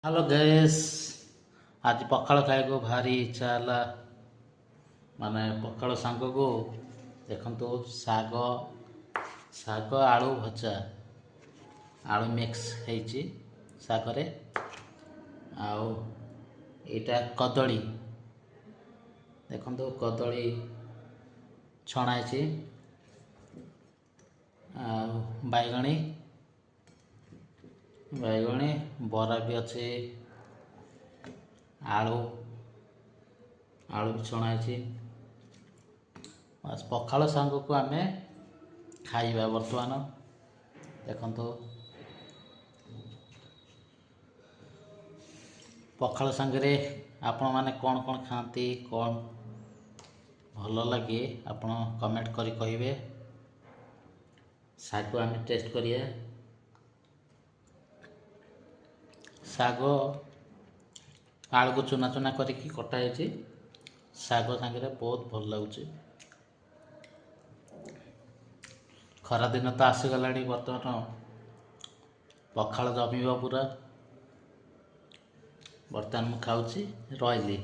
Hello guys. आज पखाड़ खाए भारी इच्छा है माने पखाड़ सांग को देखो साग साग आलू भजा आलू मिक्स है सागरे आउ एटा कदली देखो कदली छणाई बैगणी बैगणी बरा भी अच्छे आलू आलू भी छणाई बस पखाड़ सांग को आम खाइबा बर्तमान देखो पखाड़ सांगे आपण मैंने कौन कौन खाती कौन भल लगे आपण कमेंट करी कहिबे। साग आम टेस्ट करिए साग आलू को चुना चुना करके कटाई साग सांगे बहुत भल लगुच। खरा दिन तो आसीगला बर्तमान पखाड़ जमीब पूरा बर्तमान मुझे खाऊँ रही।